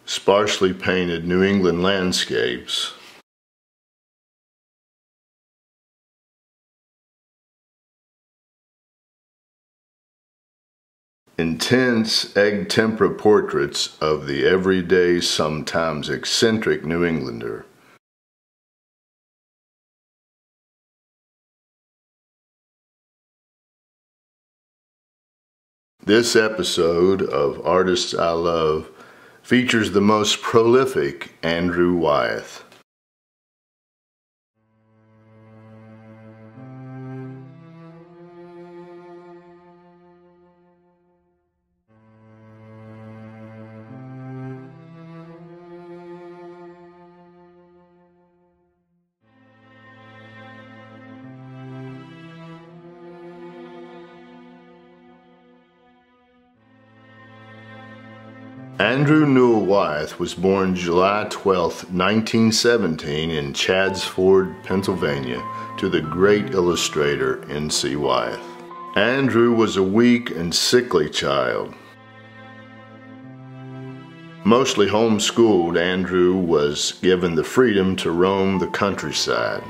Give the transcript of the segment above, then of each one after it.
sparsely painted New England landscapes, intense egg-tempera portraits of the everyday, sometimes eccentric New Englander. This episode of Artists I Love features the most prolific Andrew Wyeth. Andrew Newell Wyeth was born July 12, 1917 in Chaddsford, Pennsylvania, to the great illustrator N.C. Wyeth. Andrew was a weak and sickly child. Mostly homeschooled, Andrew was given the freedom to roam the countryside.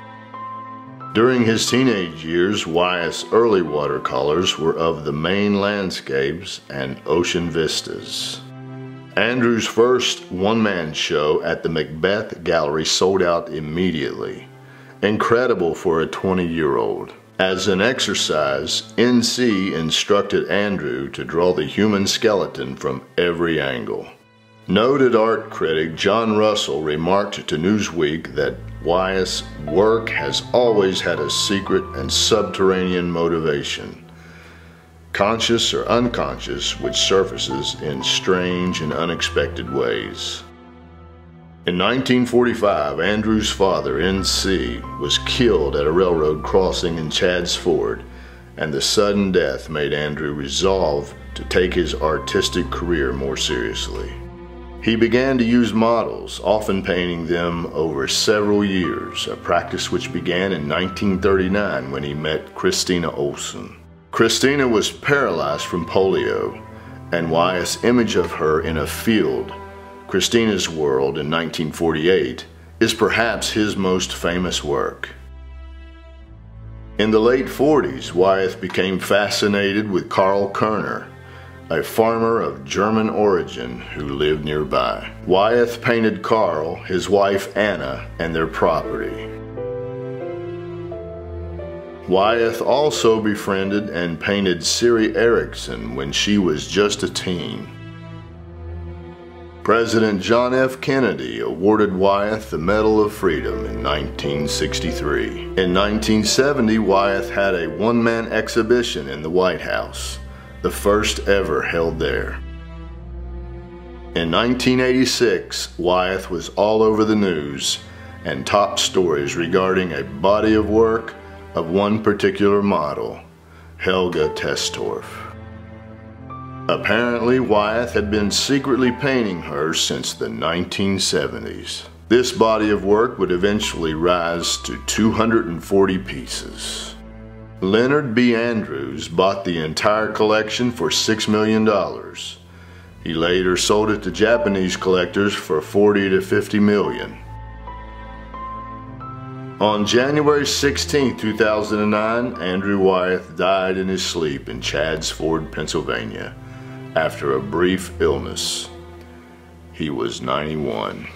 During his teenage years, Wyeth's early watercolors were of the Maine landscapes and ocean vistas. Andrew's first one-man show at the Macbeth Gallery sold out immediately. Incredible for a 20-year-old. As an exercise, N.C. instructed Andrew to draw the human skeleton from every angle. Noted art critic John Russell remarked to Newsweek that Wyeth's work has always had a secret and subterranean motivation, conscious or unconscious, which surfaces in strange and unexpected ways. In 1945, Andrew's father, N.C., was killed at a railroad crossing in Chaddsford, and the sudden death made Andrew resolve to take his artistic career more seriously. He began to use models, often painting them over several years, a practice which began in 1939 when he met Christina Olson. Christina was paralyzed from polio, and Wyeth's image of her in a field, Christina's World in 1948, is perhaps his most famous work. In the late 40s, Wyeth became fascinated with Karl Kerner, a farmer of German origin who lived nearby. Wyeth painted Karl, his wife Anna, and their property. Wyeth also befriended and painted Siri Erickson when she was just a teen. President John F. Kennedy awarded Wyeth the Medal of Freedom in 1963. In 1970, Wyeth had a one-man exhibition in the White House, the first ever held there. In 1986, Wyeth was all over the news and top stories regarding a body of work of one particular model, Helga Testorf. Apparently, Wyeth had been secretly painting her since the 1970s. This body of work would eventually rise to 240 pieces. Leonard B. Andrews bought the entire collection for $6 million. He later sold it to Japanese collectors for $40 to $50 million. On January 16, 2009, Andrew Wyeth died in his sleep in Chaddsford, Pennsylvania, after a brief illness. He was 91.